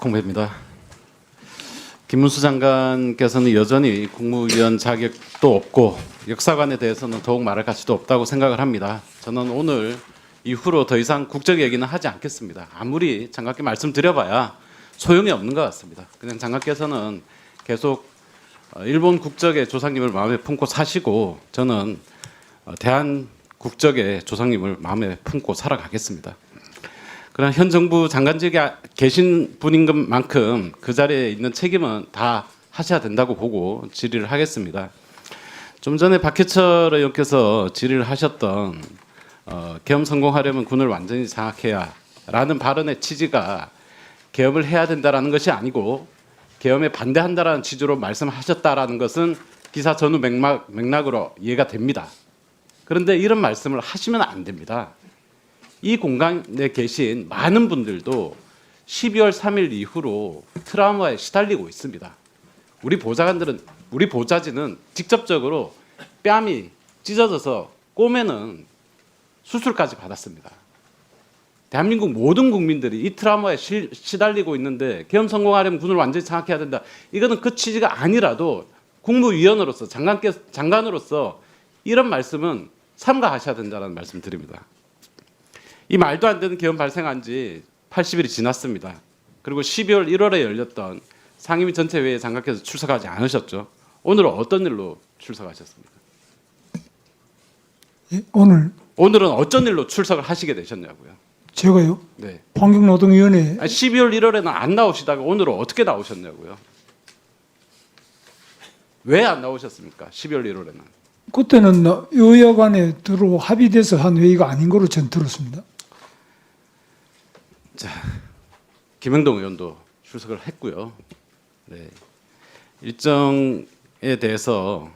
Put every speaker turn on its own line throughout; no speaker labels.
박홍배입니다. 김문수 장관께서는 여전히 국무위원 자격도 없고 역사관에 대해서는 더욱 말할 가치도 없다고 생각을 합니다. 저는 오늘 이후로 더 이상 국적 얘기는 하지 않겠습니다. 아무리 장관께 말씀드려봐야 소용이 없는 것 같습니다. 그냥 장관께서는 계속 일본 국적의 조상님을 마음에 품고 사시고 저는 대한 국적의 조상님을 마음에 품고 살아가겠습니다. 그러나 현 정부 장관직에 계신 분인 것만큼 그 자리에 있는 책임은 다 하셔야 된다고 보고 질의를 하겠습니다. 좀 전에 박해철 의원께서 질의를 하셨던 계엄 성공하려면 군을 완전히 장악해야 라는 발언의 취지가 계엄을 해야 된다라는 것이 아니고 계엄에 반대한다라는 취지로 말씀하셨다라는 것은 기사 전후 맥락으로 이해가 됩니다. 그런데 이런 말씀을 하시면 안 됩니다. 이 공간에 계신 많은 분들도 12월 3일 이후로 트라우마에 시달리고 있습니다. 우리 보좌진은 직접적으로 뺨이 찢어져서 꼬매는 수술까지 받았습니다. 대한민국 모든 국민들이 이 트라우마에 시달리고 있는데 계엄 성공하려면 군을 완전히 장악해야 된다. 이거는 그 취지가 아니라도 국무위원으로서 장관으로서 이런 말씀은 삼가하셔야 된다는 말씀 드립니다. 이 말도 안 되는 계엄 발생한 지 80일이 지났습니다. 그리고 12월 1월에 열렸던 상임위 전체 회의에 장관께서 출석하지 않으셨죠. 오늘은 어떤 일로 출석하셨습니까?
예,
오늘은 어쩐 일로 출석을 하시게 되셨냐고요?
제가요?
네.
환경노동위원회
12월 1월에는 안 나오시다가 오늘은 어떻게 나오셨냐고요? 왜 안 나오셨습니까? 12월 1월에는.
그때는 여야 간에 들어 합의돼서 한 회의가 아닌 걸로 전 들었습니다.
자, 김영동 의원도 출석을 했고요. 네. 일정에 대해서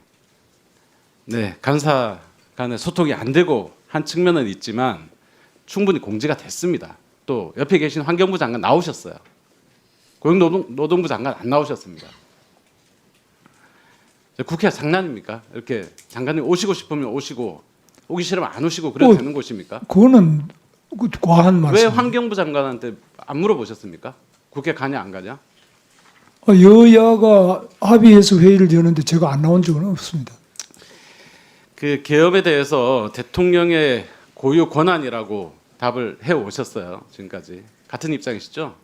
간사 간의 소통이 안 되고 한 측면은 있지만 충분히 공지가 됐습니다. 또 옆에 계신 환경부 장관 나오셨어요. 고용노동부 장관 안 나오셨습니다. 국회가 장난입니까? 이렇게 장관님 오시고 싶으면 오시고 오기 싫으면 안 오시고 그래도 되는 곳입니까?
그거는 과한 말씀.
왜 환경부 장관한테 안 물어보셨습니까? 국회 가냐 안 가냐?
여야가 합의해서 회의를 여는데 제가 안 나온 적은 없습니다.
그 계엄에 대해서 대통령의 고유 권한이라고 답을 해 오셨어요. 지금까지 같은 입장이시죠?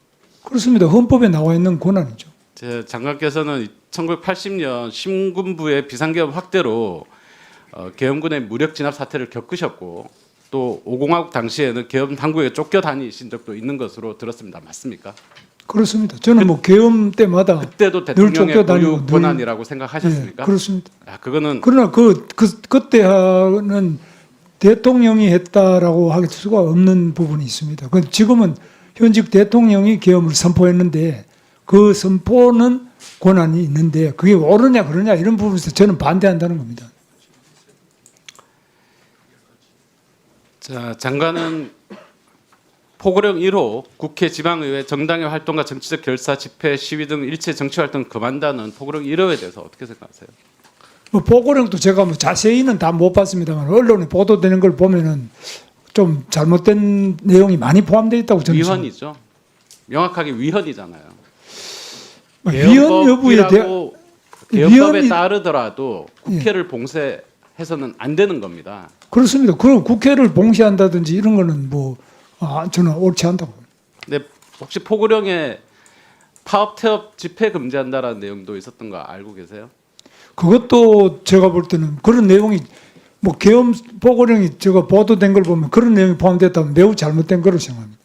그렇습니다. 헌법에 나와 있는 권한이죠.
제 장관께서는 1980년 신군부의 비상계엄 확대로 계엄군의 무력 진압 사태를 겪으셨고 또 5공화국 당시에는 계엄 당국에 쫓겨다니신 적도 있는 것으로 들었습니다. 맞습니까?
그렇습니다. 저는 뭐 계엄 때마다
그때도 대통령의 고유 권한이라고 생각하셨습니까?
예, 그렇습니다.
그거는
그러나 그때는 대통령이 했다라고 할 수가 없는 부분이 있습니다. 지금은 현직 대통령이 계엄을 선포했는데 그 선포는 권한이 있는데 그게 옳으냐 그러냐 이런 부분에서 저는 반대한다는 겁니다.
자, 장관은 포고령 1호 국회 지방의회 정당의 활동과 정치적 결사, 집회, 시위 등 일체 정치 활동 금한다는 포고령 1호에 대해서 어떻게 생각하세요?
뭐 포고령도 제가 뭐 자세히는 다 못 봤습니다만 언론에 보도되는 걸 보면은 좀 잘못된 내용이 많이 포함되어 있다고 저는
위헌이죠. 명확하게 위헌이잖아요.
위헌 여부에 대한
계엄법에 따르더라도 국회를 봉쇄해서는 안 되는 겁니다.
그렇습니다. 그럼 국회를 봉쇄한다든지 이런 거는 뭐 저는 옳지 않다고.
근데 혹시 포고령에 파업, 태업, 집회 금지한다라는 내용도 있었던 거 알고 계세요?
그것도 제가 볼 때는 그런 내용이 뭐 계엄 포고령이 제가 보도된 걸 보면 그런 내용이 포함됐다면 매우 잘못된 거로 생각합니다.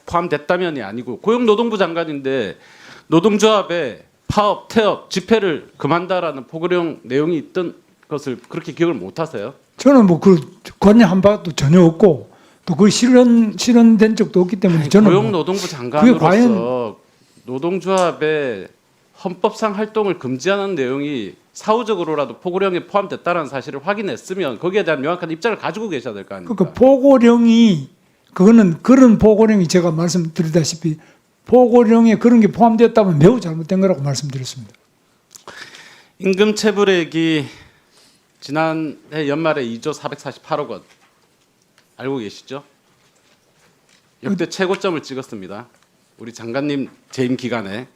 포함됐다면이 아니고 고용노동부 장관인데 노동조합에 파업, 태업, 집회를 금한다라는 포고령 내용이 있던 것을 그렇게 기억을 못 하세요?
저는 뭐 그 관여한 바도 전혀 없고 또 그 실현된 적도 없기 때문에 저는
고용노동부 장관으로서 노동조합의 헌법상 활동을 금지하는 내용이 사후적으로라도 포고령에 포함됐다는 사실을 확인했으면 거기에 대한 명확한 입장을 가지고 계셔야 될 거 아닙니까?
그러니까 그런 포고령이 제가 말씀드리다시피 포고령에 그런 게 포함되었다면 매우 잘못된 거라고 말씀드렸습니다.
임금체불액이 지난해 연말에 2조 448억 원 알고 계시죠? 역대 최고점을 찍었습니다. 우리 장관님 재임 기간에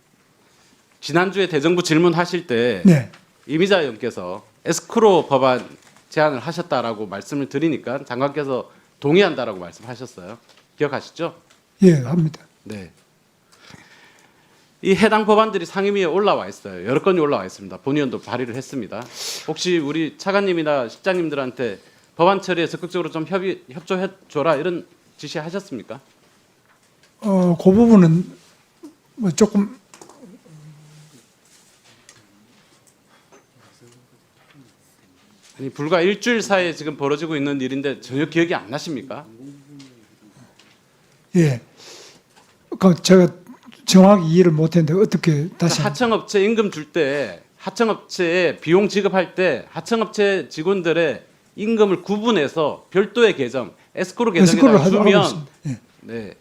지난주에 대정부 질문하실 때
네.
이미자 의원께서 에스크로 법안 제안을 하셨다라고 말씀을 드리니까 장관께서 동의한다라고 말씀하셨어요. 기억하시죠?
예, 합니다.
네. 이 해당 법안들이 상임위에 올라와 있어요. 여러 건이 올라와 있습니다. 본의원도 발의를 했습니다. 혹시 우리 차관님이나 실장님들한테 법안 처리에 적극적으로 좀 협조해 줘라 이런 지시하셨습니까?
그 부분은 뭐 조금
아니 불과 일주일 사이에 지금 벌어지고 있는 일인데 전혀 기억이 안 나십니까?
예. 그 제가 정확히 이해를 못했는데 어떻게 다시
하청업체 임금 줄 때 하청업체에 비용 지급할 때 하청업체 직원들의 임금을 구분해서 별도의 계정 에스크로
에스크로를
계정에다
하고
주면
있습니다. 예.
네.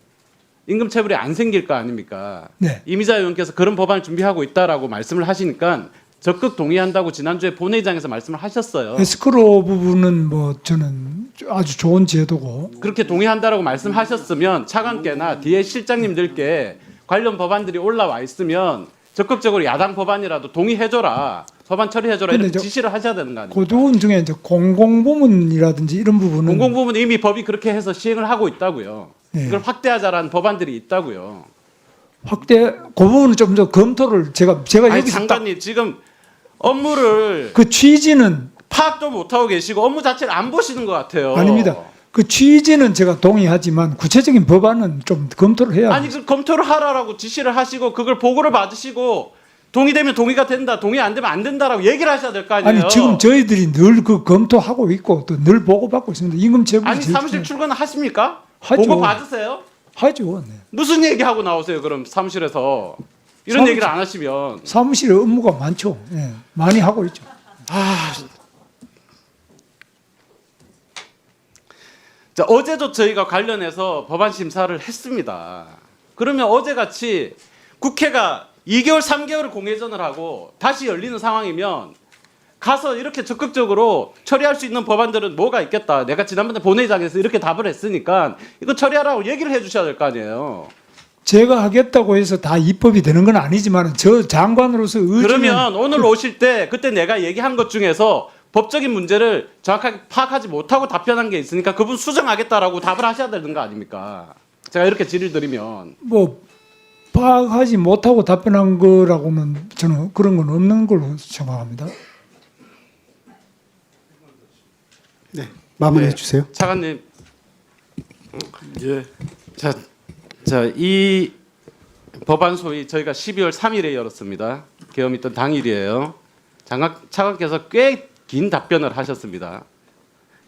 임금 체불이 안 생길 거 아닙니까?
네.
이미자 의원께서 그런 법안을 준비하고 있다라고 말씀을 하시니까 적극 동의한다고 지난주에 본회의장에서 말씀을 하셨어요.
에스크로 부분은 뭐 저는 아주 좋은 제도고
그렇게 동의한다라고 말씀하셨으면 차관께나 뒤에 실장님들께 관련 법안들이 올라와 있으면 적극적으로 야당 법안이라도 동의해줘라. 법안 처리해줘라.
근데
이렇게
저-
지시를 하셔야 되는 거 아닙니까?
그 부분 중에 이제 공공부문이라든지 이런 부분은
공공부문 이미 법이 그렇게 해서 시행을 하고 있다고요.
예.
이걸 확대하자라는 법안들이 있다고요.
확대 그 부분은 좀 더 검토를 제가
아니
여기서
장관님 지금 업무를
그 취지는
파악도 못하고 계시고 업무 자체를 안 보시는 것 같아요.
아닙니다. 그 취지는 제가 동의하지만 구체적인 법안은 좀 검토를 해야
아니 그 검토를 하라라고 지시를 하시고 그걸 보고를 받으시고 동의되면 동의가 된다, 동의 안 되면 안 된다라고 얘기를 하셔야 될 거 아니에요.
아니 지금 저희들이 늘 그 검토하고 있고 또 늘 보고받고 있습니다. 임금 체불
아니 사무실 출근은 하십니까?
하죠.
보고 받으세요?
하죠. 네.
무슨 얘기하고 나오세요? 그럼 사무실에서 이런
사무실-
얘기를 안 하시면
사무실에 업무가 많죠. 예, 많이 하고 있죠.
자, 어제도 저희가 관련해서 법안 심사를 했습니다. 그러면 어제같이 국회가 2개월, 3개월 공회전을 하고 다시 열리는 상황이면 가서 이렇게 적극적으로 처리할 수 있는 법안들은 뭐가 있겠다. 내가 지난번에 본회의장에서 이렇게 답을 했으니까 이거 처리하라고 얘기를 해주셔야 될 거 아니에요.
제가 하겠다고 해서 다 입법이 되는 건 아니지만 저 장관으로서 의지는
그러면 오늘 오실 때 그때 내가 얘기한 것 중에서 법적인 문제를 정확하게 파악하지 못하고 답변한 게 있으니까 그분 수정하겠다라고 답을 하셔야 되는 거 아닙니까? 제가 이렇게 질의를 드리면
뭐 파악하지 못하고 답변한 거라고는 저는 그런 건 없는 걸로 생각합니다.
네, 마무리해
네.
주세요.
차관님, 예, 이 법안 소위 저희가 12월 3일에 열었습니다. 계엄 있던 당일이에요. 차관께서 꽤 긴 답변을 하셨습니다.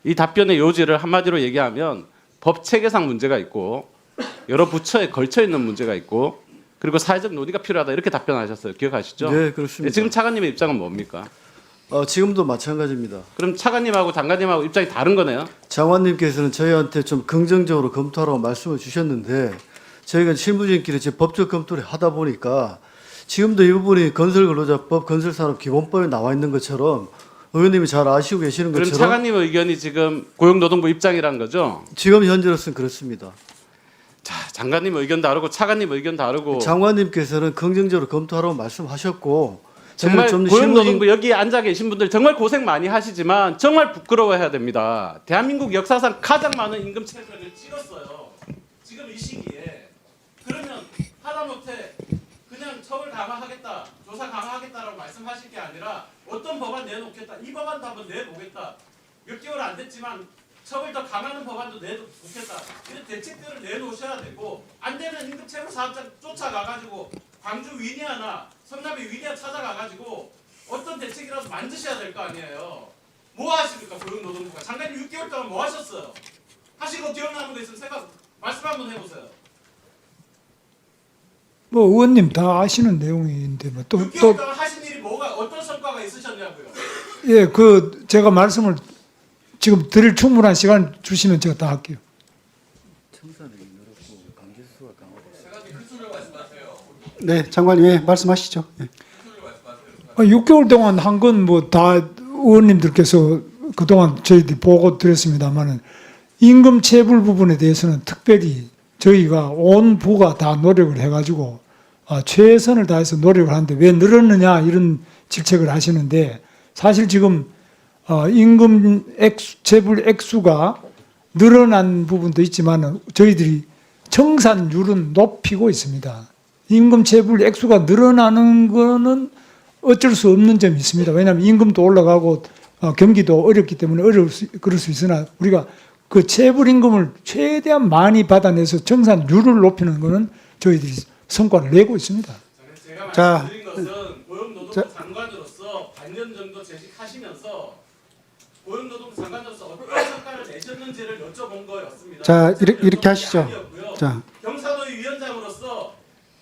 이 답변의 요지를 한마디로 얘기하면 법 체계상 문제가 있고 여러 부처에 걸쳐 있는 문제가 있고 그리고 사회적 논의가 필요하다 이렇게 답변하셨어요. 기억하시죠?
네, 그렇습니다.
지금 차관님의 입장은 뭡니까?
지금도 마찬가지입니다.
그럼 차관님하고 장관님하고 입장이 다른 거네요.
장관님께서는 저희한테 좀 긍정적으로 검토하라고 말씀을 주셨는데 저희가 실무진끼리 지금 법적 검토를 하다 보니까 지금도 이 부분이 건설근로자법, 건설산업기본법에 나와 있는 것처럼 의원님이 잘 아시고 계시는
그럼
것처럼
차관님 의견이 지금 고용노동부 입장이라는 거죠?
지금 현재로서는 그렇습니다.
자, 장관님 의견 다르고 차관님 의견 다르고
장관님께서는 긍정적으로 검토하라고 말씀하셨고
정말
저희는 좀
고용노동부 여기 앉아 계신 분들 정말 고생 많이 하시지만 정말 부끄러워해야 됩니다. 대한민국 역사상 가장 많은 임금 체불을 찍었어요. 지금 이 시기에 그러면 하다못해 그냥 처벌 강화하겠다, 조사 강화하겠다라고 말씀하실 게 아니라 어떤 법안 내놓겠다, 이 법안도 한번 내보겠다. 몇 개월 안 됐지만 처벌 더 강화하는 법안도 내놓겠다. 이런 대책들을 내놓으셔야 되고 안 되면 임금 체불 사업자 쫓아가가지고 광주 위니아나 성남의 위니아 찾아가가지고 어떤 대책이라도 만드셔야 될 거 아니에요. 뭐 하십니까 고용노동부가? 장관님 6개월 동안 뭐 하셨어요? 하신 거 기억나는 거 있으면 말씀 한번 해보세요.
뭐 의원님 다 아시는 내용인데 뭐
6개월 동안 하신 일이 뭐가 어떤 성과가 있으셨냐고요.
예, 그 제가 말씀을 지금 드릴 충분한 시간 주시면 제가 다 할게요.
네, 장관님 예, 말씀하시죠. 예.
6개월 동안 한 건 뭐 다 의원님들께서 그동안 저희들이 보고 드렸습니다만은 임금 체불 부분에 대해서는 특별히 저희가 온 부가 다 노력을 해가지고 최선을 다해서 노력을 하는데 왜 늘었느냐 이런 질책을 하시는데 사실 지금 임금 체불 액수가 늘어난 부분도 있지만 저희들이 청산율은 높이고 있습니다. 임금 체불 액수가 늘어나는 거는 어쩔 수 없는 점이 있습니다. 왜냐하면 임금도 올라가고 경기도 어렵기 때문에 그럴 수 있으나 우리가 그 체불 임금을 최대한 많이 받아내서 청산율을 높이는 거는 저희들이 성과를 내고 있습니다.
제가
자,
말씀드린 것은 고용노동부 장관으로서 반년 정도 재직하시면서 고용노동부 장관으로서 어떤 성과를 내셨는지를 여쭤본 거였습니다.
자, 이렇게 하시죠.
아니었고요.
자,
경사노위 위원장으로서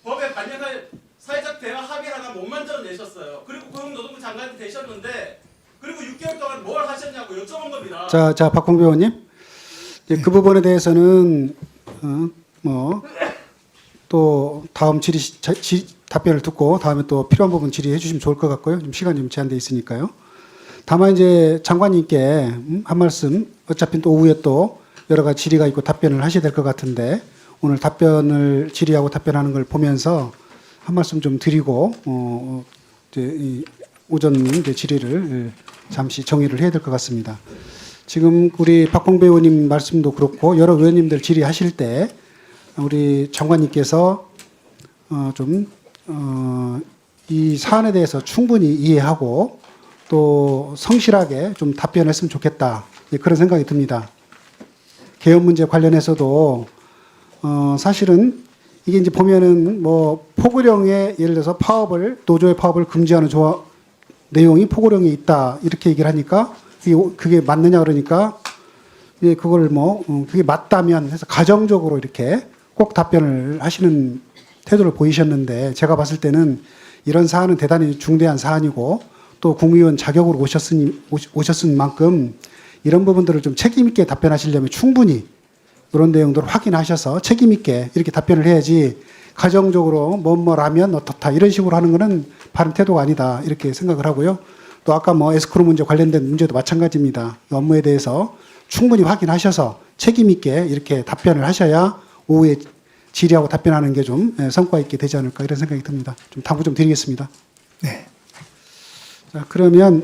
법에 반영할 사회적 대화 합의 하나 못 만들어내셨어요. 그리고 고용노동부 장관이 되셨는데 그리고 6개월 동안 뭘 하셨냐고 여쭤본 겁니다.
자, 박홍배 의원님. 이제 그 부분에 대해서는 또 다음 답변을 듣고 다음에 또 필요한 부분 질의해 주시면 좋을 것 같고요. 좀 시간이 좀 제한돼 있으니까요. 다만 이제 장관님께 한 말씀, 어차피 또 오후에 또 여러 가지 질의가 있고 답변을 하셔야 될 것 같은데 오늘 답변을 질의하고 답변하는 걸 보면서 한 말씀 좀 드리고 이제 이 오전 이제 질의를 잠시 정의를 해야 될 것 같습니다. 지금 우리 박홍배 의원님 말씀도 그렇고 여러 의원님들 질의하실 때 우리 장관님께서 이 사안에 대해서 충분히 이해하고 또 성실하게 좀 답변했으면 좋겠다. 그런 생각이 듭니다. 개헌 문제 관련해서도 사실은 이게 이제 보면은 뭐 포고령에 예를 들어서 노조의 파업을 금지하는 내용이 포고령에 있다 이렇게 얘기를 하니까 그게 맞느냐 그러니까 그걸 그게 맞다면 해서 가정적으로 이렇게 꼭 답변을 하시는 태도를 보이셨는데 제가 봤을 때는 이런 사안은 대단히 중대한 사안이고 또 국무위원 자격으로 오셨은 만큼 이런 부분들을 좀 책임 있게 답변하시려면 충분히 이런 내용들을 확인하셔서 책임 있게 이렇게 답변을 해야지 가정적으로 뭐라면 어떻다 이런 식으로 하는 거는 바른 태도가 아니다 이렇게 생각을 하고요. 또 아까 에스크로 문제 관련된 문제도 마찬가지입니다. 이 업무에 대해서 충분히 확인하셔서 책임 있게 이렇게 답변을 하셔야 오후에 질의하고 답변하는 게 좀 성과 있게 되지 않을까 이런 생각이 듭니다. 좀 당부 좀 드리겠습니다.
네.
자, 그러면